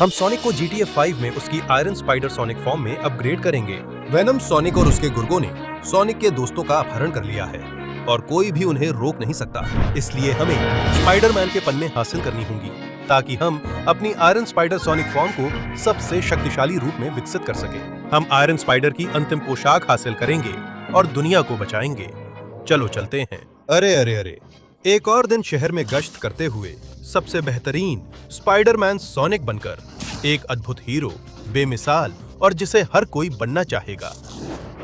हम सोनिक को GTA 5 में उसकी आयरन स्पाइडर सोनिक फॉर्म में अपग्रेड करेंगे। वेनम, सोनिक और उसके गुर्गों ने सोनिक के दोस्तों का अपहरण कर लिया है और कोई भी उन्हें रोक नहीं सकता। इसलिए हमें स्पाइडरमैन के पन्ने हासिल करनी होंगी ताकि हम अपनी आयरन स्पाइडर सोनिक फॉर्म को सबसे शक्तिशाली रूप में विकसित कर सके। हम आयरन स्पाइडर की अंतिम पोशाक हासिल करेंगे और दुनिया को बचाएंगे। चलो चलते हैं। अरे अरे अरे, एक और दिन शहर में गश्त करते हुए सबसे बेहतरीन स्पाइडरमैन सोनिक बनकर एक अद्भुत हीरो, बेमिसाल और जिसे हर कोई बनना चाहेगा।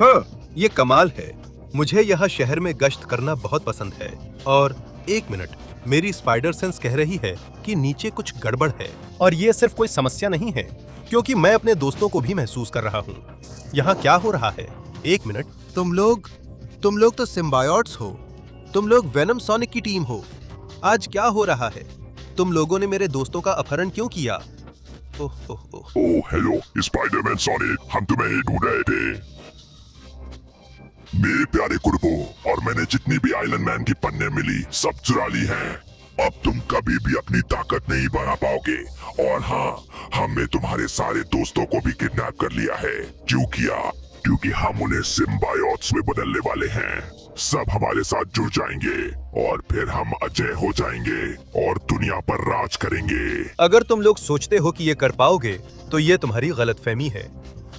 हाँ, ये कमाल है। मुझे यहाँ शहर में गश्त करना बहुत पसंद है। और एक मिनट, मेरी स्पाइडर सेंस कह रही है कि नीचे कुछ गड़बड़ है। और ये सिर्फ कोई समस्या नहीं है, क्योंकि मैं अपने दोस्तों को भी महसूस कर रहा हूँ। यहाँ क्या हो रहा है? एक मिनट, तुम लोग तो सिम्बायोट्स हो। तुम लोग वेनम सोनिक की टीम हो। आज क्या हो रहा है? तुम लोगों ने मेरे दोस्तों का अपहरण क्यों किया? ओह हेलो स्पाइडरमैन सोनिक, हम तुम्हें ढूंढ रहे थे। मेरे प्यारे कुर्बो, और मैंने जितनी भी आइलैंड मैन की पन्ने मिली सब चुरा ली हैं। अब तुम कभी भी अपनी ताकत नहीं बढ़ा पाओगे। और हाँ, हमने तुम्हारे सारे दोस्तों को भी किडनैप कर लिया है। क्यों किया? क्योंकि हम उन्हें सिम्बायोट्स में बदलने वाले हैं। सब हमारे साथ जुड़ जाएंगे और फिर हम अजय हो जाएंगे और दुनिया पर राज करेंगे। अगर तुम लोग सोचते हो कि ये कर पाओगे तो ये तुम्हारी गलतफहमी है।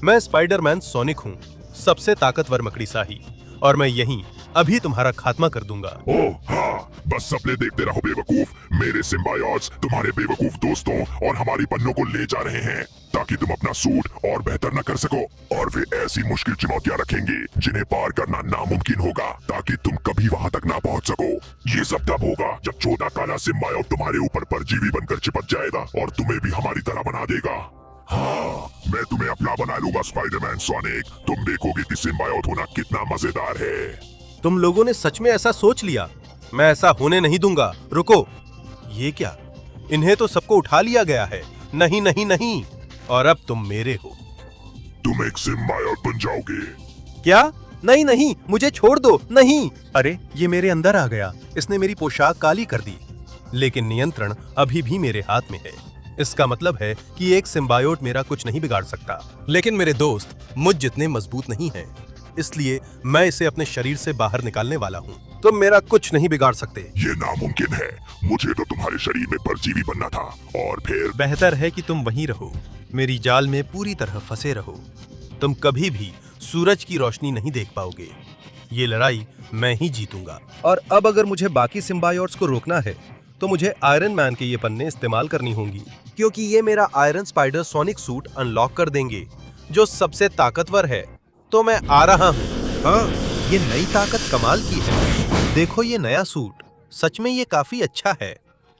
मैं स्पाइडरमैन सोनिक हूँ, सबसे ताकतवर मकड़ीसाही, और मैं यहीं अभी तुम्हारा खात्मा कर दूंगा। ओह हाँ, बस सपने देखते रहो बेवकूफ। मेरे सिम्बायोट्स तुम्हारे बेवकूफ दोस्तों और हमारी पन्नों को ले जा रहे हैं ताकि तुम अपना सूट और बेहतर न कर सको। और वे ऐसी मुश्किल चुनौतियां रखेंगे जिन्हें पार करना नामुमकिन होगा ताकि तुम कभी वहां तक ना पहुंच सको। ये सब तब होगा जब छोटा काला सिम्बायोट तुम्हारे ऊपर परजीवी बनकर चिपक जाएगा और तुम्हें भी हमारी तरह बना देगा। हाँ, मैं तुम्हें अपना बना लूंगा स्पाइडरमैन सोनिक। तुम देखोगे कि सिम्बायोट होना कितना मजेदार है। तुम लोगों ने सच में ऐसा सोच लिया? मैं ऐसा होने नहीं दूंगा। रुको, ये क्या? इन्हें तो सबको उठा लिया गया है। नहीं नहीं नहीं, और अब तुम मेरे हो। तुम एक सिम्बायोट बन जाओगे। क्या? नहीं नहीं, मुझे छोड़ दो। नहीं। अरे, ये मेरे अंदर आ गया। इसने मेरी पोशाक काली कर दी। लेकिन नियंत्रण अभी भी मेरे हाथ में है। इसका मतलब है कि एक सिम्बायोट मेरा कुछ नहीं बिगाड़ सकता। लेकिन मेरे दोस्त मुझ जितने मजबूत नहीं हैं, इसलिए मैं इसे अपने शरीर से बाहर निकालने वाला हूँ। तुम मेरा कुछ नहीं बिगाड़ सकते। ये नामुमकिन है। मुझे तो तुम्हारे शरीर में परजीवी बनना था और फिर। बेहतर है कि तुम वहीं रहो, मेरी जाल में पूरी तरह फंसे रहो। तुम कभी भी सूरज की रोशनी नहीं देख पाओगे। ये लड़ाई मैं ही जीतूंगा। और अब अगर मुझे बाकी सिम्बायोट्स को रोकना है तो मुझे आयरन मैन के ये पन्ने इस्तेमाल करनी होंगी, क्योंकि ये मेरा iron spider sonic suit unlock कर देंगे, जो सबसे ताकतवर है। तो मैं आ रहा हूँ। हाँ, ये नई ताकत कमाल की है। देखो, ये नया सूट सच में ये काफी अच्छा है।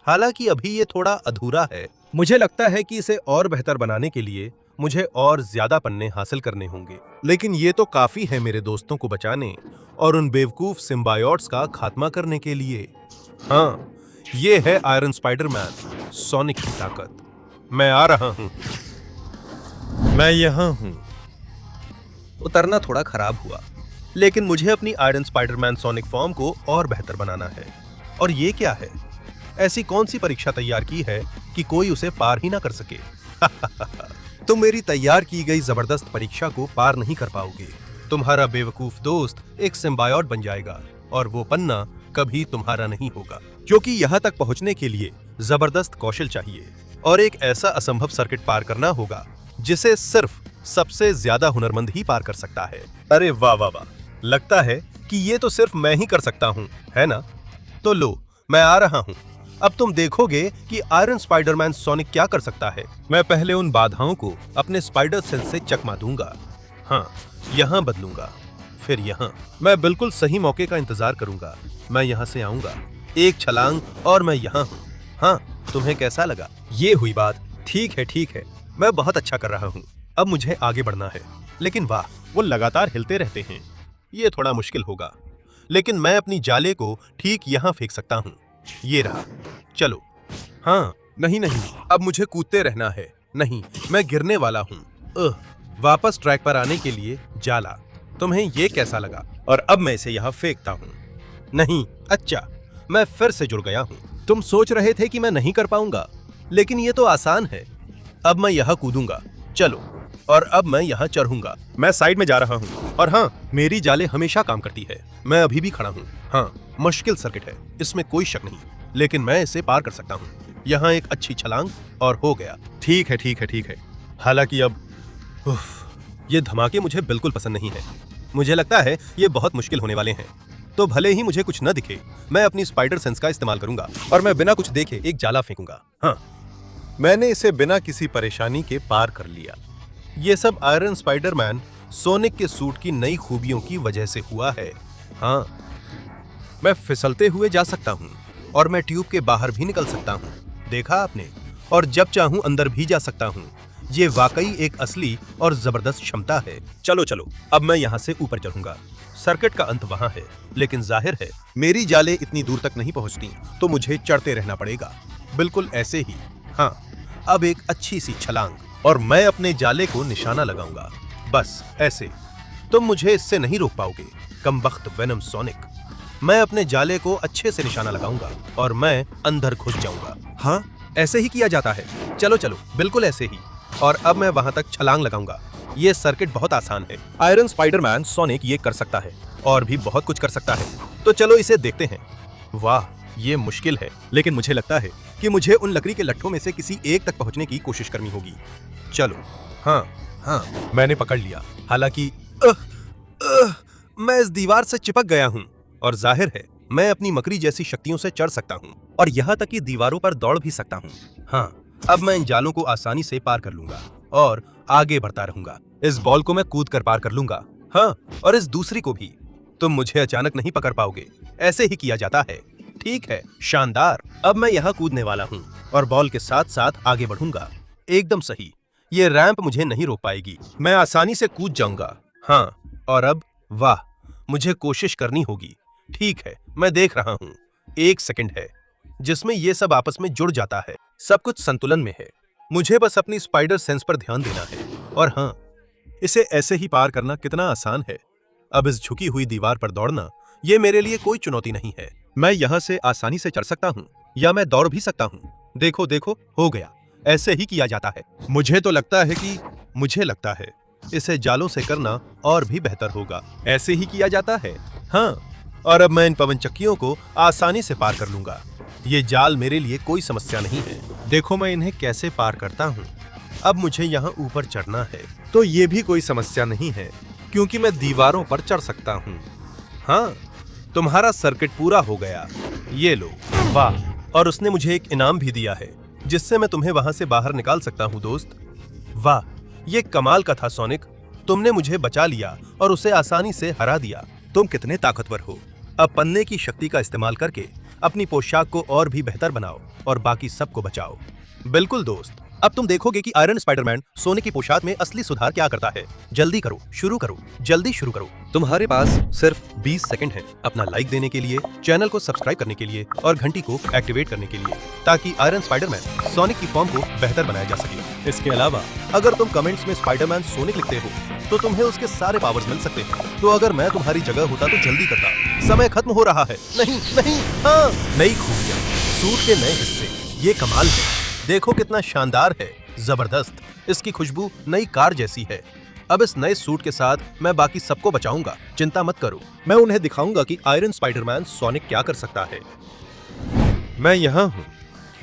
हालांकि अभी ये थोड़ा अधूरा है। मुझे लगता है कि इसे और बेहतर बनाने के लिए मुझे और ज्यादा पन्ने हासिल करने होंगे। लेकिन ये तो काफी है मेरे दोस्तों को बचाने और उन बेवकूफ सिम्बायोट्स का खात्मा करने के लिए। हाँ, ये है आयरन स्पाइडरमैन सोनिक की ताकत। मैं आ रहा हूँ। मैं यहाँ हूँ। उतरना थोड़ा खराब हुआ, लेकिन मुझे अपनी आयरन स्पाइडरमैन सोनिक फॉर्म को और बेहतर बनाना है। और ये क्या है? ऐसी कौन सी परीक्षा तैयार की है कि कोई उसे पार ही ना कर सके? तुम मेरी तैयार की गई जबरदस्त परीक्षा को पार नहीं कर पाओगे। तुम्हारा बेवकूफ दोस्त एक सिम्बायोट बन जाएगा और वो पन्ना कभी तुम्हारा नहीं होगा, क्योंकि यहाँ तक पहुँचने के लिए जबरदस्त कौशल चाहिए और एक ऐसा असंभव सर्किट पार करना होगा जिसे सिर्फ सबसे ज्यादा हुनरमंद ही पार कर सकता है। अरे वाह वाह वाह, लगता है कि ये तो सिर्फ मैं ही कर सकता हूँ, है ना? तो लो, मैं आ रहा हूँ। अब तुम देखोगे कि आयरन स्पाइडरमैन सोनिक क्या कर सकता है। मैं पहले उन बाधाओं को अपने स्पाइडर सेंस से चकमा दूंगा। हाँ, यहाँ बदलूंगा, फिर यहाँ। मैं बिल्कुल सही मौके का इंतजार करूंगा। मैं यहाँ से आऊंगा, एक छलांग, और मैं यहाँ हूँ। हाँ, तुम्हें कैसा लगा? ये हुई बात। ठीक है, मैं बहुत अच्छा कर रहा हूँ। अब मुझे आगे बढ़ना है। लेकिन वाह, वो लगातार हिलते रहते हैं। ये थोड़ा मुश्किल होगा, लेकिन मैं अपनी जाले को ठीक यहाँ फेंक सकता हूँ। ये रहा। चलो। हाँ, नहीं, अब मुझे कूदते रहना है। नहीं, मैं गिरने वाला हूँ। वापस ट्रैक पर आने के लिए जाला। तुम्हें ये कैसा लगा? और अब मैं इसे यहाँ फेंकता हूँ। नहीं, अच्छा, मैं फिर से जुड़ गया हूँ। तुम सोच रहे थे कि मैं नहीं कर पाऊंगा, लेकिन ये तो आसान है। अब मैं यहाँ कूदूंगा, चलो, और अब मैं यहाँ चढ़ूंगा। मैं साइड में जा रहा हूँ, और हाँ, मेरी जाले हमेशा काम करती है। मैं अभी भी खड़ा हूँ। हाँ, मुश्किल सर्किट है, इसमें कोई शक नहीं, लेकिन मैं इसे पार कर सकता हूँ। यहाँ एक अच्छी छलांग और हो गया। ठीक है, ठीक है, ठीक है। हालांकि अब ये धमाके मुझे बिल्कुल पसंद नहीं है। मुझे लगता है ये बहुत मुश्किल होने वाले हैं। तो भले ही मुझे कुछ न दिखे, मैं अपनी स्पाइडर सेंस का इस्तेमाल करूंगा और मैं बिना कुछ देखे एक जाला फेंकूंगा। हाँ, मैंने इसे बिना किसी परेशानी के पार कर लिया। ये सब आयरन स्पाइडरमैन सोनिक के सूट की नई खूबियों की वजह से हुआ है। हाँ, मैं फिसलते हुए जा सकता हूँ और मैं ट्यूब के बाहर भी निकल सकता हूँ, देखा आपने? और जब चाहूँ अंदर भी जा सकता हूँ। ये वाकई एक असली और जबरदस्त क्षमता है। चलो चलो, अब मैं यहाँ से ऊपर चढ़ूंगा। सर्किट का अंत वहाँ है, लेकिन जाहिर है मेरी जालें इतनी दूर तक नहीं पहुँचती, तो मुझे चढ़ते रहना पड़ेगा, बिल्कुल ऐसे ही। हाँ, अब एक अच्छी सी छलांग और मैं अपने जाले को निशाना लगाऊंगा, बस ऐसे। तुम मुझे इससे नहीं रोक पाओगे, कमबख्त वेनम सोनिक। मैं अपने जाले को अच्छे से निशाना लगाऊंगा और मैं अंदर घुस जाऊंगा। हाँ, ऐसे ही किया जाता है। चलो चलो, बिल्कुल ऐसे ही। और अब मैं वहां तक छलांग लगाऊंगा। ये सर्किट बहुत आसान है। आयरन स्पाइडरमैन सोनिक ये कर सकता है और भी बहुत कुछ कर सकता है। तो चलो इसे देखते हैं। वाह, ये मुश्किल है, लेकिन मुझे लगता है कि मुझे उन लकड़ी के लट्ठों में से किसी एक तक पहुंचने की कोशिश करनी होगी। चलो, हाँ हाँ, मैंने पकड़ लिया। हालांकि मैं इस दीवार से चिपक गया हूँ और जाहिर है मैं अपनी मकड़ी जैसी शक्तियों से चढ़ सकता हूँ और यहाँ तक कि दीवारों पर दौड़ भी सकता हूँ। हाँ, अब मैं इन जालों को आसानी से पार कर लूंगा और आगे बढ़ता रहूंगा। इस बॉल को मैं कूद कर पार कर लूंगा। हाँ, और इस दूसरी को भी। तुम मुझे अचानक नहीं पकड़ पाओगे, ऐसे ही किया जाता है। ठीक है, शानदार। अब मैं यहाँ कूदने वाला हूँ और बॉल के साथ साथ आगे बढ़ूंगा। एकदम सही, ये रैंप मुझे नहीं रोक पाएगी। मैं आसानी से कूद जाऊंगा। हाँ, और अब वाह, मुझे कोशिश करनी होगी। ठीक है, मैं देख रहा हूँ। 1 सेकंड है जिसमें ये सब आपस में जुड़ जाता है। सब कुछ संतुलन में है। मुझे बस अपनी स्पाइडर सेंस पर ध्यान देना है। और हाँ, इसे ऐसे ही पार करना कितना आसान है। अब इस झुकी हुई दीवार पर दौड़ना, ये मेरे लिए कोई चुनौती नहीं है। मैं यहाँ से आसानी से चढ़ सकता हूँ या मैं दौड़ भी सकता हूँ। देखो देखो, हो गया। ऐसे ही किया जाता है। मुझे लगता है इसे जालों से करना और भी बेहतर होगा। ऐसे ही किया जाता है। हाँ, और अब मैं इन पवन चक्कियों को आसानी से पार कर लूंगा। ये जाल मेरे लिए कोई समस्या नहीं है। देखो मैं इन्हें कैसे पार करता हूँ। अब मुझे यहाँ ऊपर चढ़ना है, तो ये भी कोई समस्या नहीं है, क्योंकि मैं दीवारों पर चढ़ सकता हूँ। हाँ, तुम्हारा सर्किट पूरा हो गया। ये लो। वाह, और उसने मुझे एक इनाम भी दिया है, जिससे मैं तुम्हें वहां से बाहर निकाल सकता हूँ दोस्त। वाह, ये कमाल का था सोनिक। तुमने मुझे बचा लिया और उसे आसानी से हरा दिया। तुम कितने ताकतवर हो। अब पन्ने की शक्ति का इस्तेमाल करके अपनी पोशाक को और भी बेहतर बनाओ और बाकी सबको बचाओ। बिल्कुल दोस्त, अब तुम देखोगे कि आयरन स्पाइडरमैन सोनिक की पोशाक में असली सुधार क्या करता है। जल्दी करो, शुरू करो, जल्दी शुरू करो। तुम्हारे पास सिर्फ 20 सेकंड हैं अपना लाइक देने के लिए, चैनल को सब्सक्राइब करने के लिए और घंटी को एक्टिवेट करने के लिए, ताकि आयरन स्पाइडरमैन सोनिक की फॉर्म को बेहतर बनाया जा सके। इसके अलावा अगर तुम कमेंट्स में स्पाइडरमैन सोनिक लिखते हो तो तुम्हें उसके सारे पावर्स मिल सकते हैं। तो अगर मैं तुम्हारी जगह होता तो जल्दी करता। समय खत्म हो रहा है। नहीं नहीं, हाँ, नई खूबियां, सूट के नए हिस्से, ये कमाल है। देखो कितना शानदार है, जबरदस्त। इसकी खुशबू नई कार जैसी है। अब इस नए सूट के साथ मैं बाकी सबको बचाऊंगा। चिंता मत करो, मैं उन्हें दिखाऊंगा कि आयरन स्पाइडरमैन सोनिक क्या कर सकता है। मैं यहाँ हूँ।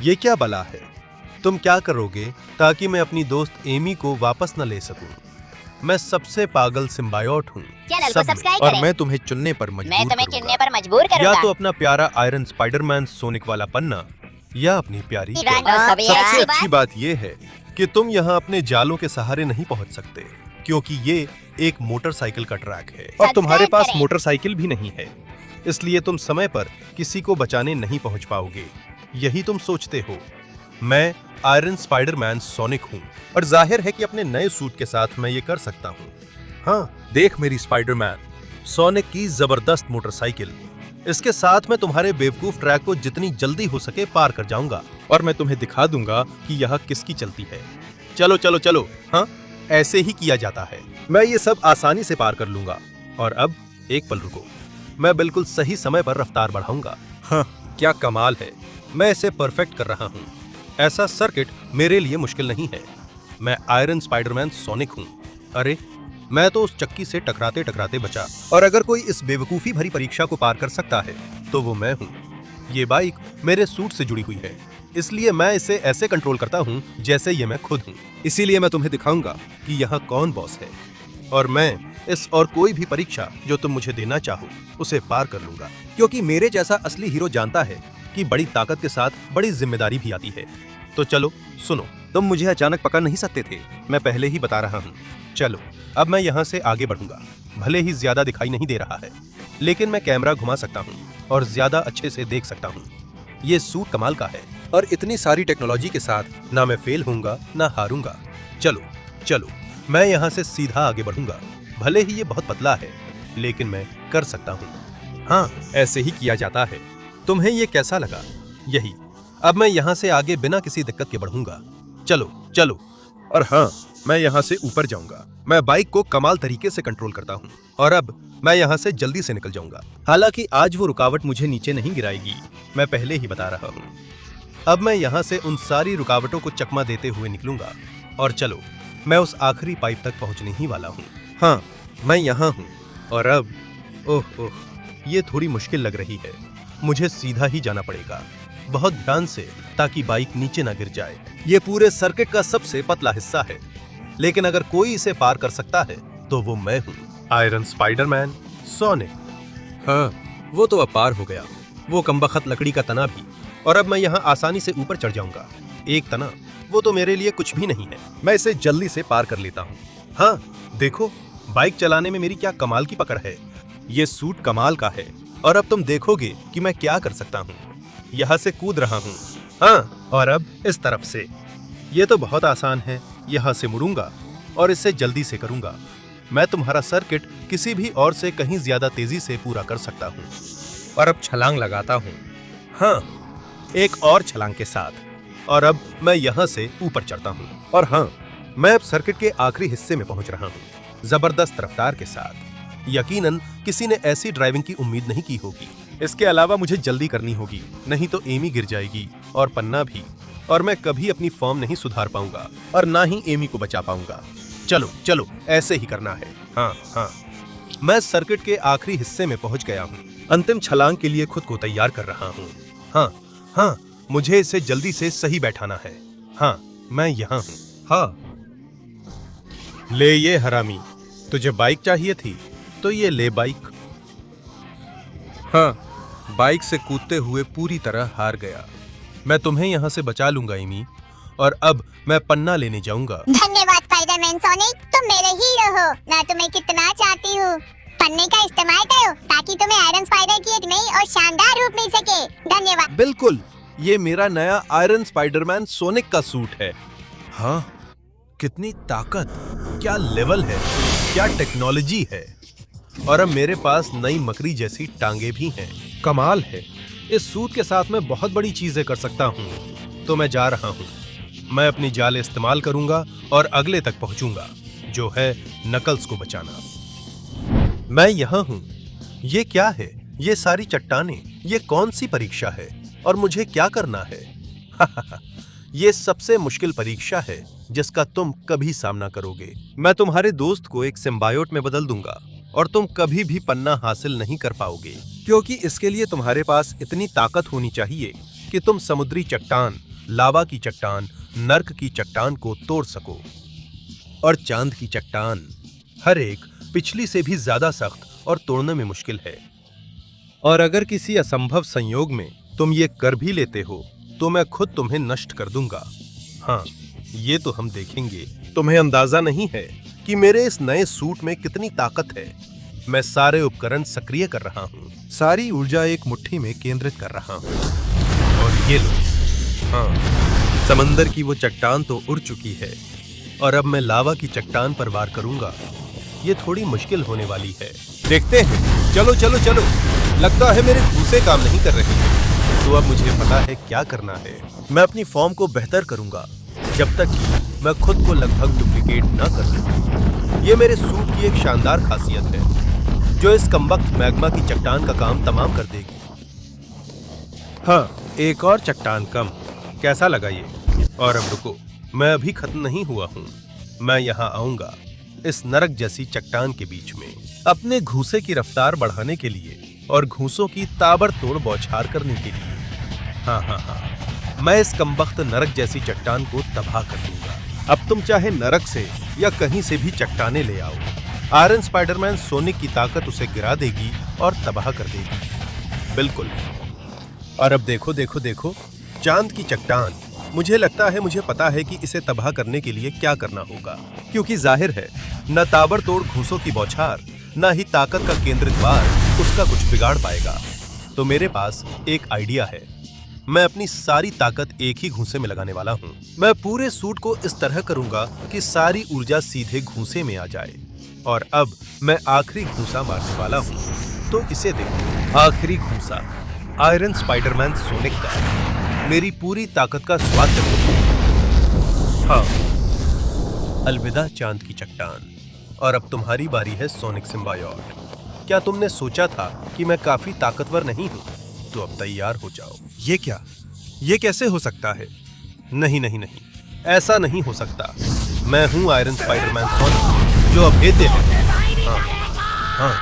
ये क्या बला है? तुम क्या करोगे ताकि मैं अपनी दोस्त एमी को वापस न ले सकूं? मैं सबसे पागल सिम्बायोट हूँ चैनल को सब्सक्राइब और करें। मैं तुम्हें चुनने पर मजबूर मैं तुम्हें करूंगा। चुनने पर मजबूर करूंगा। या तो अपना प्यारा आयरन स्पाइडरमैन सोनिक वाला पन्ना या अपनी प्यारी और सबसे सबसे अच्छी बात यह है कि तुम यहाँ अपने जालों के सहारे नहीं पहुँच सकते, क्योंकि ये एक मोटरसाइकिल का ट्रैक है और तुम्हारे पास करें। मोटरसाइकिल भी नहीं है। इसलिए तुम समय पर किसी को बचाने नहीं पहुंच पाओगे। यही तुम सोचते हो। मैं आयरन स्पाइडरमैन सोनिक हूँ और जाहिर है कि अपने नए सूट के साथ मैं ये कर सकता हूँ। हाँ, देख मेरी स्पाइडरमैन सोनिक की जबरदस्त मोटरसाइकिल। इसके साथ मैं तुम्हारे बेवकूफ ट्रैक को जितनी जल्दी हो सके पार कर जाऊंगा और मैं तुम्हें दिखा दूंगा कि यह किसकी चलती है। चलो चलो चलो, हाँ, ऐसे ही किया जाता है। मैं ये सब आसानी से पार कर लूंगा। और अब एक पल रुको, मैं बिल्कुल सही समय पर रफ्तार बढ़ाऊंगा। हाँ, क्या कमाल है। मैं इसे परफेक्ट कर रहा हूँ। ऐसा सर्किट मेरे लिए मुश्किल नहीं है। मैं आयरन स्पाइडरमैन सोनिक हूँ। अरे, मैं तो उस चक्की से टकराते टकराते बचा। और अगर कोई इस बेवकूफ़ी भरी परीक्षा को पार कर सकता है तो वो मैं हूँ। ये बाइक मेरे सूट से जुड़ी हुई है, इसलिए मैं इसे ऐसे कंट्रोल करता हूँ जैसे ये मैं खुद हूँ। इसीलिए मैं तुम्हें दिखाऊंगा कि यहाँ कौन बॉस है, और मैं इस और कोई भी परीक्षा जो तुम मुझे देना चाहो उसे पार कर लूंगा। क्योंकि मेरे जैसा असली हीरो जानता है कि बड़ी ताकत के साथ बड़ी जिम्मेदारी भी आती है। तो चलो सुनो, तुम मुझे अचानक पकड़ नहीं सकते थे, मैं पहले ही बता रहा हूँ। चलो, अब मैं यहाँ से आगे बढ़ूंगा। भले ही ज्यादा दिखाई नहीं दे रहा है, लेकिन मैं कैमरा घुमा सकता हूँ और ज्यादा अच्छे से देख सकता हूँ। ये सूट कमाल का है, और इतनी सारी टेक्नोलॉजी के साथ ना मैं फेल होऊंगा ना हारूंगा। चलो चलो, मैं यहाँ से सीधा आगे बढ़ूंगा। भले ही ये बहुत पतला है, लेकिन मैं कर सकता हूँ। हाँ, ऐसे ही किया जाता है। तुम्हें ये कैसा लगा? यही। अब मैं यहाँ से आगे बिना किसी दिक्कत के बढ़ूंगा। चलो चलो। और हाँ, मैं यहाँ से ऊपर जाऊंगा। मैं बाइक को कमाल तरीके से कंट्रोल करता हूँ, और अब मैं यहाँ से जल्दी से निकल जाऊंगा। हालांकि आज वो रुकावट मुझे नीचे नहीं गिराएगी, मैं पहले ही बता रहा हूँ। अब मैं यहाँ से उन सारी रुकावटों को चकमा देते हुए निकलूंगा। और चलो, मैं उस आखिरी पाइप तक पहुँचने ही वाला हूँ। हाँ, मैं यहाँ हूँ। और अब ओह, ये थोड़ी मुश्किल लग रही है। मुझे सीधा ही जाना पड़ेगा, बहुत ध्यान से, ताकि बाइक नीचे ना गिर जाए। ये पूरे सर्किट का सबसे पतला हिस्सा है, लेकिन अगर कोई इसे पार कर सकता है तो वो मैं हूँ, आयरन स्पाइडरमैन सोनिक। हाँ, वो तो अब पार हो गया, वो कमबख्त लकड़ी का तना भी। और अब मैं यहाँ आसानी से ऊपर चढ़ जाऊंगा। एक तना, वो तो मेरे लिए कुछ भी नहीं है। मैं इसे जल्दी से पार कर लेता हूँ। हाँ, देखो, बाइक चलाने में मेरी क्या कमाल की पकड़ है। ये सूट कमाल का है, और अब तुम देखोगे कि मैं क्या कर सकता हूँ। यहाँ से कूद रहा हूँ। हाँ, और अब इस तरफ से। ये तो बहुत आसान है। यहाँ से मुड़ूंगा और इसे जल्दी से करूंगा। मैं तुम्हारा सर्किट किसी भी और से कहीं ज्यादा तेजी से पूरा कर सकता हूँ। और अब छलांग लगाता हूँ। हाँ, एक और छलांग के साथ। और अब मैं यहाँ से ऊपर चढ़ता हूँ। और हाँ, मैं अब सर्किट के आखिरी हिस्से में पहुंच रहा हूँ, जबरदस्त रफ्तार के साथ। यकीनन किसी ने ऐसी ड्राइविंग की उम्मीद नहीं की होगी। इसके अलावा मुझे जल्दी करनी होगी, नहीं तो एमी गिर जाएगी और पन्ना भी, और मैं कभी अपनी फॉर्म नहीं सुधार पाऊंगा, और ना ही एमी को बचा पाऊंगा। चलो चलो, ऐसे ही करना है। हाँ हाँ, मैं सर्किट के आखिरी हिस्से में पहुंच गया हूँ। अंतिम छलांग के लिए खुद को तैयार कर रहा हूँ। हाँ हाँ, मुझे इसे जल्दी से सही बैठाना है। हाँ, मैं यहाँ हूँ। हाँ, ले ये हरामी, तुझे बाइक चाहिए थी तो ये ले बाइक। हाँ, बाइक से कूदते हुए पूरी तरह हार गया। मैं तुम्हें यहाँ से बचा लूंगा एमी, और अब मैं पन्ना लेने जाऊंगा। धन्यवाद स्पाइडरमैन सोनिक, तुम मेरे हीरो हो। मैं तुम्हें कितना चाहती हूँ। पन्ने का इस्तेमाल करो ताकि तुम्हें आयरन स्पाइडर की एक नई और शानदार रूप मिल सके। धन्यवाद। बिल्कुल, ये मेरा नया आयरन स्पाइडरमैन सोनिक का सूट है। हाँ, कितनी ताकत, क्या लेवल है, क्या टेक्नोलॉजी है। और अब मेरे पास नई मकड़ी जैसी टांगे भी हैं। कमाल है, इस सूट के साथ मैं बहुत बड़ी चीजें कर सकता हूँ। तो मैं जा रहा हूँ। मैं अपनी जाल इस्तेमाल करूंगा और अगले तक पहुंचूंगा, जो है नकल्स को बचाना। मैं यहाँ हूँ। ये क्या है? ये सारी चट्टानें, ये कौन सी परीक्षा है और मुझे क्या करना है? ये सबसे मुश्किल परीक्षा है जिसका तुम कभी सामना करोगे। मैं तुम्हारे दोस्त को एक सिम्बायोट में बदल दूंगा और तुम कभी भी पन्ना हासिल नहीं कर पाओगे, क्योंकि इसके लिए तुम्हारे पास इतनी ताकत होनी चाहिए कि तुम समुद्री चट्टान, लावा की चट्टान, नर्क की चट्टान को तोड़ सको। और चांद की चट्टान, हर एक पिछली से भी ज्यादा सख्त और तोड़ने में मुश्किल है। और अगर किसी असंभव संयोग में तुम ये कर भी लेते हो तो मैं खुद तुम्हें नष्ट कर दूंगा। हाँ, ये तो हम देखेंगे। तुम्हें अंदाजा नहीं है कि मेरे इस नए सूट में कितनी ताकत है। मैं सारे उपकरण सक्रिय कर रहा हूँ, सारी ऊर्जा एक मुट्ठी में केंद्रित कर रहा हूँ। और ये लो। हाँ, समंदर की वो चट्टान तो उड़ चुकी है, और अब मैं लावा की चट्टान पर वार करूंगा। ये थोड़ी मुश्किल होने वाली है। देखते हैं। चलो चलो चलो, लगता है मेरे घूंसे काम नहीं कर रहे हैं। तो अब मुझे पता है क्या करना है। मैं अपनी फॉर्म को बेहतर करूंगा जब तक कि मैं खुद को लगभग डुप्लीकेट ना कर लूं। ये मेरे सूट की एक शानदार खासियत है जो इस कमबख्त मैग्मा की चट्टान का काम तमाम कर देगी। हाँ, एक और चट्टान कम। कैसा लगा ये? और अब रुको, मैं अभी खत्म नहीं हुआ हूँ। मैं यहाँ आऊंगा इस नरक जैसी चट्टान के बीच में अपने घूंसे की रफ्तार बढ़ाने के लिए और घूंसों की ताबड़तोड़ बौछार करने के लिए। हाँ, मैं इस कमबख्त नरक जैसी चट्टान को तबाह कर दूंगा। अब तुम चाहे नरक से या कहीं से भी चट्टाने ले आओ, आयरन स्पाइडरमैन सोनिक की ताकत उसे गिरा देगी और तबाह कर देगी। बिल्कुल। और अब देखो देखो देखो, चांद की चट्टान। मुझे लगता है मुझे पता है कि इसे तबाह करने के लिए क्या करना होगा, क्योंकि जाहिर है न ताबड़तोड़ घूंसों की बौछार न ही ताकत का केंद्रित वार उसका कुछ बिगाड़ पाएगा। तो मेरे पास एक आइडिया है। मैं अपनी सारी ताकत एक ही घूंसे में लगाने वाला हूँ। मैं पूरे सूट को इस तरह करूंगा कि सारी ऊर्जा सीधे घूंसे में आ जाए। और अब मैं आखिरी घूंसा मारने वाला हूँ। तो इसे देखो, आखिरी घूंसा आयरन स्पाइडरमैन सोनिक का। मेरी पूरी ताकत का स्वाद चखो। हाँ, अलविदा चांद की चट्टान। और अब तुम्हारी बारी है सोनिक सिम्बायोट। क्या तुमने सोचा था कि मैं काफी ताकतवर नहीं हूँ? तो अब तैयार हो जाओ। ये क्या? ये कैसे हो सकता है? नहीं नहीं नहीं, ऐसा नहीं हो सकता। मैं हूँ आयरन स्पाइडरमैन सोनिक, जो अभेद्य है। हाँ।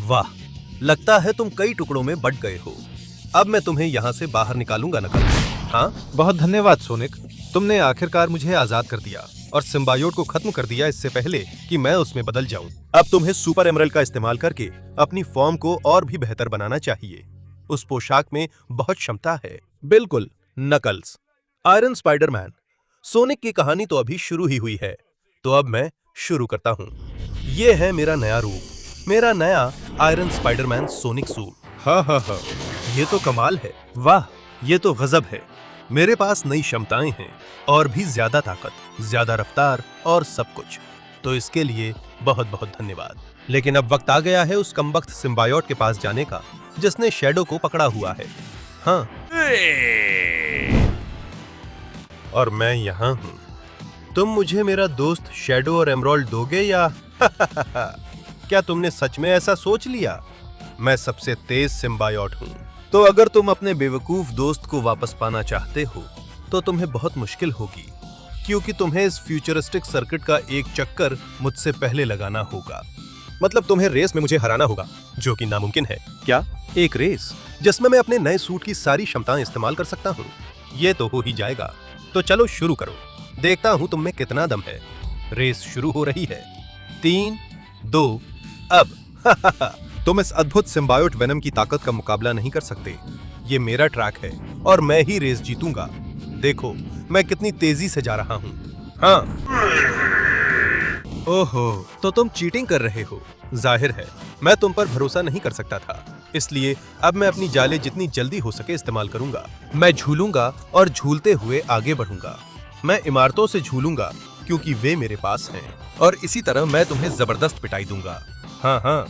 वाह, लगता है तुम कई टुकड़ों में बट गए हो। अब मैं तुम्हें यहाँ से बाहर निकालूंगा नकल। हाँ, बहुत धन्यवाद सोनिक। तुमने आखिरकार मुझे आजाद कर दिया और सिम्बायोट को खत्म कर दिया इससे पहले कि मैं उसमें बदल जाऊं। अब तुम्हें सुपर एमरल्ड का इस्तेमाल करके अपनी फॉर्म को और भी बेहतर बनाना चाहिए। उस पोशाक में बहुत क्षमता है। बिल्कुल नकल्स। आयरन स्पाइडरमैन सोनिक की कहानी तो अभी शुरू ही हुई है। तो अब मैं शुरू करता हूँ। ये है मेरा नया रूप, मेरा नया आयरन स्पाइडरमैन सोनिक सूट। हाँ, ये तो कमाल है। वाह, ये तो गजब है। मेरे पास नई क्षमताएं हैं और भी ज्यादा ताकत, ज्यादा रफ्तार और सब कुछ। तो इसके लिए बहुत बहुत धन्यवाद। लेकिन अब वक्त आ गया है उस कमबख्त सिम्बायोट के पास जाने का, जिसने शैडो को पकड़ा हुआ है। हाँ, और मैं यहाँ हूँ। तुम मुझे मेरा दोस्त शैडो और एमराल्ड दोगे या क्या तुमने सच में ऐसा सोच लिया? मैं सबसे तेज सिम्बायोट हूँ। तो अगर तुम अपने बेवकूफ दोस्त को वापस पाना चाहते हो तो तुम्हें बहुत मुश्किल होगी, क्योंकि तुम्हें इस फ्यूचरिस्टिक सर्किट का एक चक्कर मुझसे पहले लगाना होगा। मतलब तुम्हें रेस में मुझे हराना होगा, जो कि नामुमकिन है। क्या? एक रेस जिसमें मैं अपने नए सूट की सारी क्षमताएं इस्तेमाल कर सकता हूँ? ये तो हो ही जाएगा। तो चलो शुरू करो, देखता हूँ तुम में कितना दम है। रेस शुरू हो रही है। 3, 2, अब। तुम इस अद्भुत सिम्बायोट वेनम की ताकत का मुकाबला नहीं कर सकते। ये मेरा ट्रैक है और मैं ही रेस जीतूंगा। देखो मैं कितनी तेजी से जा रहा हूँ। हाँ। ओहो, तो तुम चीटिंग कर रहे हो। जाहिर है मैं तुम पर भरोसा नहीं कर सकता था, इसलिए अब मैं अपनी जाले जितनी जल्दी हो सके इस्तेमाल करूंगा। मैं झूलूंगा और झूलते हुए आगे बढ़ूंगा। मैं इमारतों से झूलूंगा क्योंकि वे मेरे पास हैं, और इसी तरह मैं तुम्हें जबरदस्त पिटाई दूंगा। हाँ,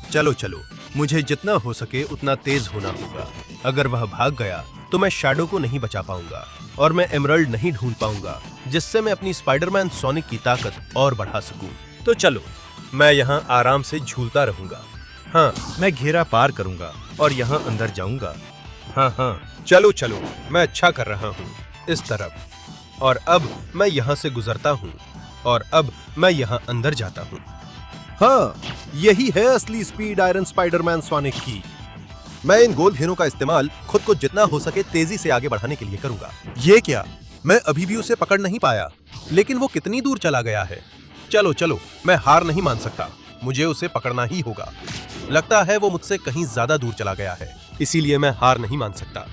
चलो चलो, मुझे जितना हो सके उतना तेज होना होगा। अगर वह भाग गया तो मैं शैडो को नहीं बचा पाऊंगा और मैं एमराल्ड नहीं ढूंढ पाऊंगा, जिससे मैं अपनी स्पाइडरमैन सोनिक की ताकत और बढ़ा सकूं। तो चलो, मैं यहाँ आराम से झूलता रहूंगा। हाँ, मैं घेरा पार करूंगा और यहाँ अंदर जाऊंगा। हाँ, चलो चलो, मैं अच्छा कर रहा हूँ। इस तरफ। और अब मैं यहाँ से गुजरता हूँ और अब मैं यहाँ अंदर जाता हूँ। हाँ, यही है असली स्पीड आयरन स्पाइडरमैन सोनिक की। मैं इन गोल घेरों का इस्तेमाल खुद को जितना हो सके तेजी से आगे बढ़ाने के लिए करूंगा। ये क्या? मैं अभी भी उसे पकड़ नहीं पाया, लेकिन वो कितनी दूर चला गया है। चलो चलो, मैं हार नहीं मान सकता। मुझे उसे पकड़ना ही होगा। लगता है वो मुझसे कहीं ज्यादा दूर चला गया है, इसीलिए मैं हार नहीं मान सकता।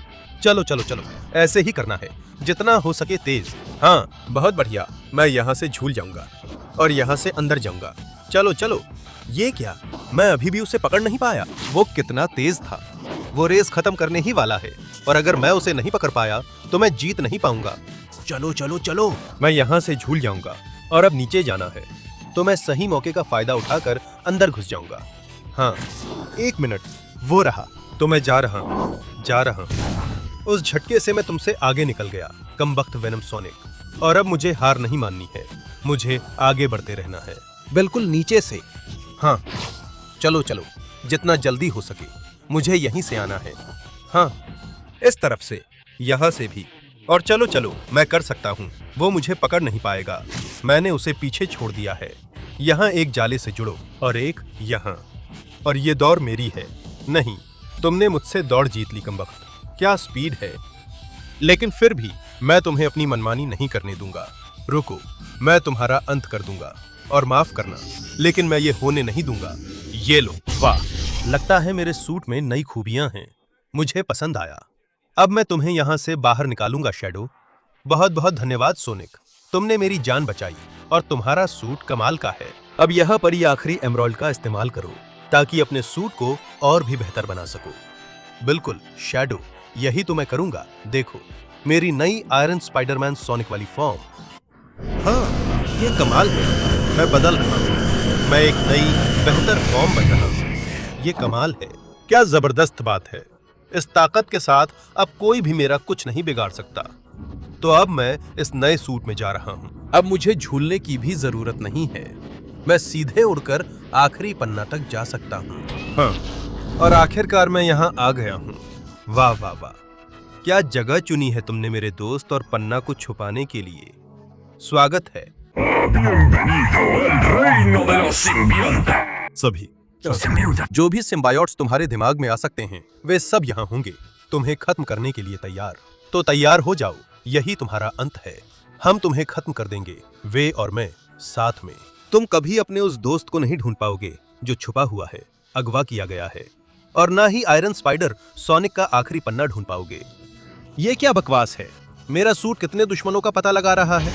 चलो चलो चलो, ऐसे ही करना है, जितना हो सके तेज। हाँ, बहुत बढ़िया। मैं यहाँ से झूल जाऊंगा और यहाँ से अंदर जाऊंगा। चलो चलो। ये क्या? मैं अभी भी उसे पकड़ नहीं पाया। वो कितना तेज था। वो रेस खत्म करने ही वाला है, और अगर मैं उसे नहीं पकड़ पाया तो मैं जीत नहीं पाऊंगा। चलो चलो चलो। मैं यहाँ से झूल जाऊंगा और अब नीचे जाना है, तो मैं सही मौके का फायदा उठाकर अंदर घुस जाऊंगा। हाँ, 1 मिनट, वो रहा। तो मैं जा रहा हूँ। उस झटके से मैं तुमसे आगे निकल गया, कमबख्त वेनम सोनिक। और अब मुझे हार नहीं माननी है, मुझे आगे बढ़ते रहना है, बिल्कुल नीचे से। हाँ, चलो चलो, जितना जल्दी हो सके। मुझे यहीं से आना है। हाँ, इस तरफ से, यहाँ से भी। और चलो चलो, मैं कर सकता हूँ। वो मुझे पकड़ नहीं पाएगा। मैंने उसे पीछे छोड़ दिया है। यहाँ एक जाले से जुड़ो और एक यहाँ। और ये दौड़ मेरी है। नहीं, तुमने मुझसे दौड़ जीत ली कमबख्त। क्या स्पीड है! लेकिन फिर भी मैं तुम्हें अपनी मनमानी नहीं करने दूंगा। रुको, मैं तुम्हारा अंत कर दूंगा। और माफ करना, लेकिन मैं ये होने नहीं दूंगा। ये लो। वाह, लगता है मेरे सूट में नई खूबियां हैं। मुझे पसंद आया। अब मैं तुम्हें यहाँ से बाहर निकालूंगा शैडो। बहुत बहुत धन्यवाद सोनिक, तुमने मेरी जान बचाई और तुम्हारा सूट कमाल का है। अब यहाँ पर ही आखिरी एमराल्ड का इस्तेमाल करो ताकि अपने सूट को और भी बेहतर बना सको। बिल्कुल शैडो, यही तो मैं करूंगा। देखो, मेरी नई आयरन स्पाइडरमैन सोनिक वाली फॉर्म। हाँ, ये कमाल है। मैं बदल रहा हूँ। मैं एक नई बेहतर फॉर्म बन रहा हूँ। ये कमाल है। क्या जबरदस्त बात है। इस ताकत के साथ अब कोई भी मेरा कुछ नहीं बिगाड़ सकता। तो अब मैं इस नए सूट में जा रहा हूँ। अब मुझे झूलने की भी जरूरत नहीं है। मैं सीधे उड़कर आखिरी पन्ना तक जा सकता हूँ। हाँ, और आखिरकार मैं यहाँ आ गया हूँ। वाह वाह वाह, क्या जगह चुनी है तुमने मेरे दोस्त और पन्ना को छुपाने के लिए। स्वागत है Bienvenido al reino de los simbiontes. सभी। जो भी सिम्बायोट्स तुम्हारे दिमाग में आ सकते हैं, वे सब यहाँ होंगे, तुम्हें खत्म करने के लिए तैयार। तो तैयार हो जाओ, यही तुम्हारा अंत है। हम तुम्हें खत्म कर देंगे, वे और मैं साथ में। तुम कभी अपने उस दोस्त को नहीं ढूंढ पाओगे जो छुपा हुआ है, अगवा किया गया है। और ना ही आयरन स्पाइडर सोनिक का आखिरी पन्ना ढूंढ पाओगे। ये क्या बकवास है? मेरा सूट कितने दुश्मनों का पता लगा रहा है?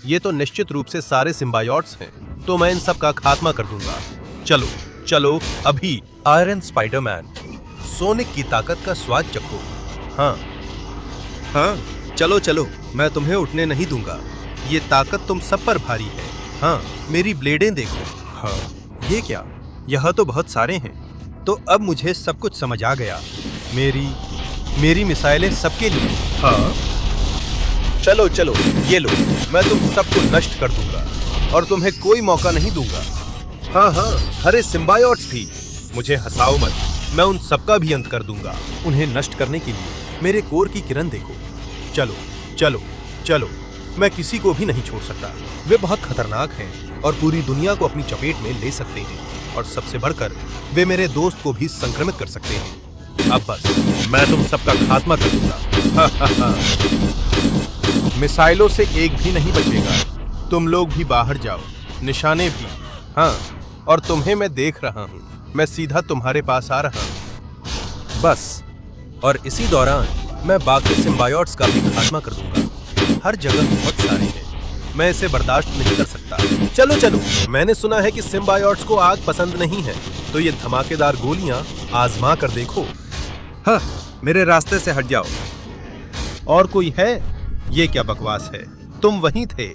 ये तो निश्चित रूप से सारे सिम्बायोट्स हैं। तो मैं इन सब का खात्मा कर दूंगा। चलो चलो, अभी आयरन स्पाइडरमैन, सोनिक की ताकत का स्वाद चखो। हाँ हाँ, चलो चलो, मैं तुम्हें उठने नहीं दूंगा। ये ताकत तुम सब पर भारी है। हाँ, मेरी ब्लेडें देखो। हाँ, ये क्या? यहाँ तो बहुत सारे हैं। तो अब मुझे सब कुछ समझ आ गया। मेरी मिसाइलें सबके लिए। हाँ, चलो चलो, ये लो। मैं तुम सबको नष्ट कर दूंगा और तुम्हें कोई मौका नहीं दूंगा। हाँ हाँ, हरे सिम्बायोट्स भी। मुझे हंसाओ मत, मैं उन सबका भी अंत कर दूंगा। उन्हें नष्ट करने के लिए मेरे कोर की किरण देखो। चलो चलो चलो, मैं किसी को भी नहीं छोड़ सकता। वे बहुत खतरनाक हैं और पूरी दुनिया को अपनी चपेट में ले सकते हैं। और सबसे बढ़कर वे मेरे दोस्त को भी संक्रमित कर सकते हैं। अब बस, मैं तुम सबका खात्मा कर दूंगा। मिसाइलों से एक भी नहीं बचेगा। तुम लोग भी बाहर जाओ, निशाने भी। हाँ, और तुम्हें मैं देख रहा हूँ। मैं सीधा तुम्हारे पास आ रहा हूँ। बस, और इसी दौरान मैं बाकी सिम्बायोट्स का भी खात्मा कर दूंगा। हर जगह बहुत सारे हैं, मैं इसे बर्दाश्त नहीं कर सकता। चलो चलो, मैंने सुना है कि सिम्बायोट्स को आग पसंद नहीं है, तो ये धमाकेदार गोलियां आजमा कर देखो। हाँ, मेरे रास्ते से हट जाओ। और कोई है? ये क्या बकवास है? तुम वहीं थे,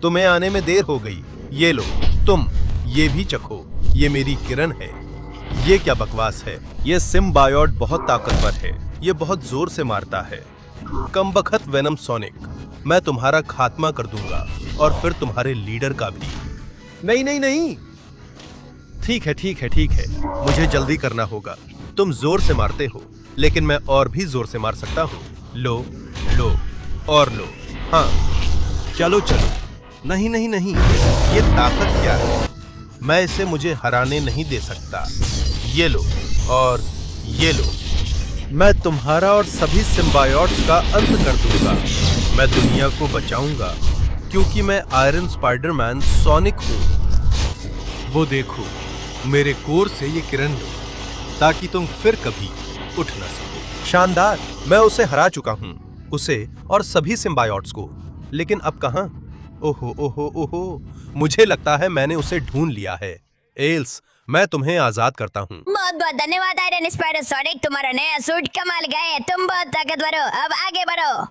तुम्हें आने में देर हो गई। ये लो, तुम ये भी चखो। ये मेरी किरण है। ये क्या बकवास है? ये सिम्बायोट बहुत ताकतवर है। ये बहुत जोर से मारता है। कमबख्त वेनम सोनिक, मैं तुम्हारा खात्मा कर दूंगा और फिर तुम्हारे लीडर का भी। नहीं नहीं नहीं, ठीक है ठीक है ठीक है, मुझे जल्दी करना होगा। तुम जोर से मारते हो, लेकिन मैं और भी जोर से मार सकता हूँ। लो लो और लो। हाँ, चलो चलो। नहीं नहीं नहीं, ये ताकत क्या है? मैं इसे मुझे हराने नहीं दे सकता। ये लो और ये लो। मैं तुम्हारा और सभी सिम्बायोट्स का अंत कर दूंगा। मैं दुनिया को बचाऊंगा क्योंकि मैं आयरन स्पाइडरमैन सोनिक हूँ। वो देखो, मेरे कोर से ये किरण लो ताकि तुम फिर कभी उठ न सको। शानदार, मैं उसे हरा चुका हूँ, उसे और सभी सिम्बायोट्स को। लेकिन अब कहाँ? ओहो ओहो ओहो, मुझे लगता है मैंने उसे ढूंढ लिया है। एल्स, मैं तुम्हें आजाद करता हूँ। बहुत बहुत धन्यवाद आयरन स्पाइडर सोनिक, तुम्हारा नया सूट कमाल का है। तुम बहुत ताकतवर हो, अब आगे बढ़ो।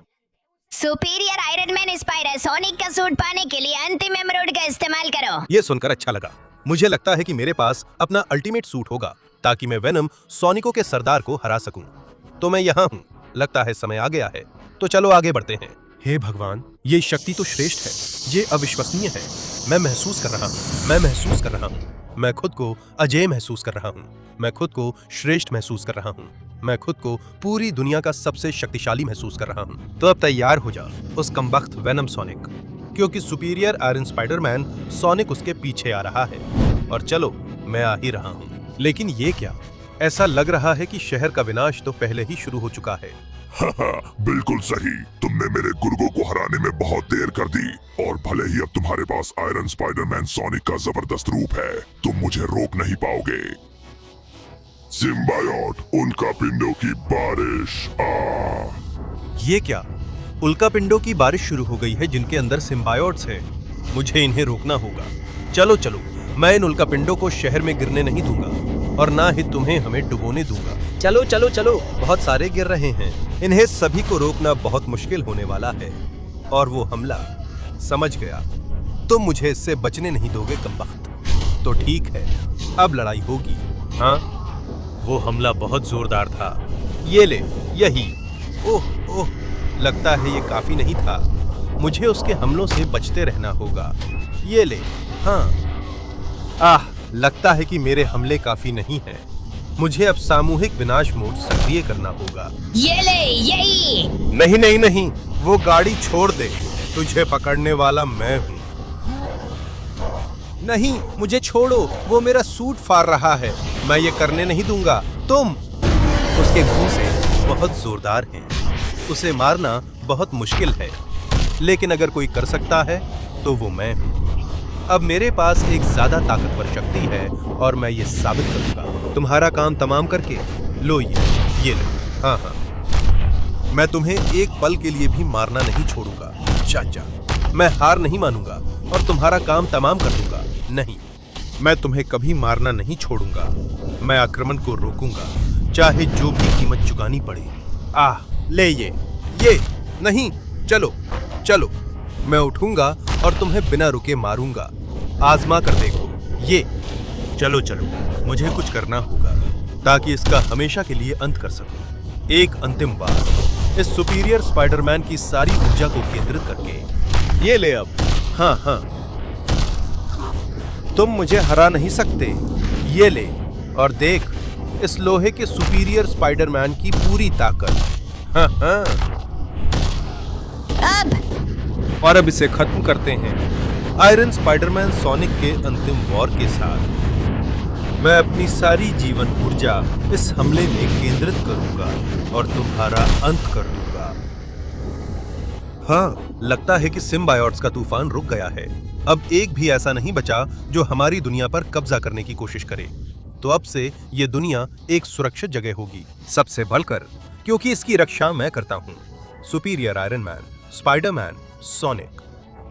Superior iron man spider sonic का सूट पाने के लिए अंतिम एमराल्ड का इस्तेमाल करो। ये सुनकर अच्छा लगा। मुझे लगता है कि मेरे पास अपना अल्टीमेट सूट होगा ताकि मैं वेनम सोनिको के सरदार को हरा सकूं। तो मैं यहाँ हूँ। लगता है समय आ गया है, तो चलो आगे बढ़ते हैं। हे भगवान, ये शक्ति तो श्रेष्ठ है। ये अविश्वसनीय है। मैं महसूस कर रहा हूँ, मैं महसूस कर रहा हूँ। मैं खुद को अजय महसूस कर रहा हूँ। मैं खुद को श्रेष्ठ महसूस कर रहा हूँ। मैं खुद को पूरी दुनिया का सबसे शक्तिशाली महसूस कर रहा हूँ। तो अब तैयार हो जा उस कमबख्त वेनम सोनिक, क्योंकि सुपीरियर आयरन स्पाइडरमैन सोनिक उसके पीछे आ रहा है। और चलो, मैं आ ही रहा हूँ। लेकिन ये क्या? ऐसा लग रहा है कि शहर का विनाश तो पहले ही शुरू हो चुका है। बिल्कुल सही। तुमने मेरे गुर्गों को हराने में बहुत देर कर दी, और भले ही अब तुम्हारे पास आयरन स्पाइडरमैन सोनिक का जबरदस्त रूप है, तुम मुझे रोक नहीं पाओगे। सिम्बायोट, उनका पिंडों की बारिश। ये क्या? उल्का पिंडों की बारिश शुरू हो गई है जिनके अंदर सिम्बायोट्स है। मुझे इन्हें रोकना होगा। चलो चलो, मैं इन उल्का पिंडों को शहर में गिरने नहीं दूंगा, और ना ही तुम्हें हमें डुबोने दूंगा। चलो चलो चलो, बहुत सारे गिर रहे हैं। इन्हें सभी को रोकना बहुत मुश्किल होने वाला है। और वो हमला, समझ गया, तुम मुझे इससे बचने नहीं दोगे कमबख्त। तो ठीक है, अब लड़ाई होगी। हाँ, वो हमला बहुत जोरदार था। ये ले, यही। ओह ओह, लगता है ये काफी नहीं था। मुझे उसके हमलों से बचते रहना होगा। ये ले। हाँ, लगता है कि मेरे हमले काफी नहीं हैं। मुझे अब सामूहिक विनाश मोड सक्रिय करना होगा। ये ले, यही। नहीं नहीं नहीं, वो गाड़ी छोड़ दे। तुझे पकड़ने वाला मैं हूँ। नहीं, मुझे छोड़ो, वो मेरा सूट फाड़ रहा है। मैं ये करने नहीं दूंगा। तुम। उसके घूंसे बहुत जोरदार हैं। उसे मारना बहुत मुश्किल है, लेकिन अगर कोई कर सकता है तो वो मैं हूँ। अब मेरे पास एक ज्यादा ताकतवर शक्ति है और मैं ये साबित करूंगा। तुम्हारा काम तमाम करके लो ये लो। हाँ हाँ, मैं तुम्हें एक पल के लिए भी मारना नहीं छोड़ूंगा। चाचा, मैं हार नहीं मानूंगा और तुम्हारा काम तमाम कर दूंगा। नहीं, मैं तुम्हें कभी मारना नहीं छोड़ूंगा। मैं आक्रमण को रोकूंगा, चाहे जो भी कीमत चुकानी पड़े। ले ये नहीं। चलो चलो, मैं उठूंगा और तुम्हें बिना रुके मारूंगा। आजमा कर देखो। ये चलो चलो, मुझे कुछ करना होगा ताकि इसका हमेशा के लिए अंत कर सकूं। एक अंतिम बार इस सुपीरियर स्पाइडरमैन की सारी ऊर्जा को केंद्रित करके। ये ले अब। हाँ, तुम मुझे हरा नहीं सकते। ये ले और देख इस लोहे के सुपीरियर स्पाइडरमैन की पूरी ताकत। हाँ, और अब इसे खत्म करते हैं आयरन स्पाइडरमैन सोनिक के अंतिम वॉर के साथ। मैं अपनी सारी जीवन ऊर्जा इस हमले में केंद्रित करूंगा और तुम्हारा अंत कर दूंगा। हाँ, लगता है कि सिम्बायोट्स का तूफान रुक गया है। अब एक भी ऐसा नहीं बचा जो हमारी दुनिया पर कब्जा करने की कोशिश करे। तो अब से ये दुनिया एक सुरक्षित जगह होगी, सबसे बढ़कर, क्योंकि इसकी रक्षा मैं करता हूँ। Superior iron man, Spiderman, sonic.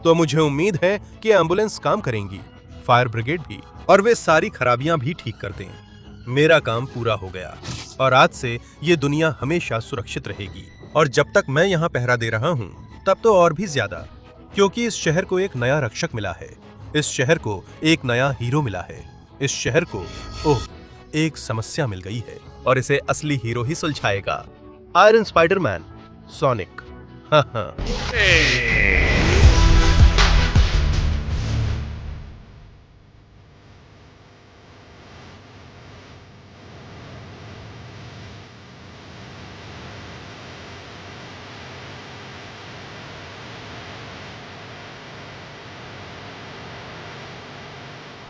तो मुझे उम्मीद है कि एम्बुलेंस काम करेंगी, फायर ब्रिगेड भी, और वे सारी खराबियां भी ठीक कर दें। मेरा काम पूरा हो गया और आज से ये दुनिया हमेशा सुरक्षित रहेगी। और जब तक मैं यहाँ पहरा दे रहा हूँ तब तो और भी ज्यादा, क्योंकि इस शहर को एक नया रक्षक मिला है। इस शहर को एक नया हीरो मिला है। इस शहर को एक समस्या मिल गई है और इसे असली हीरो ही सुलझाएगा। Iron Spiderman, Sonic. हाँ।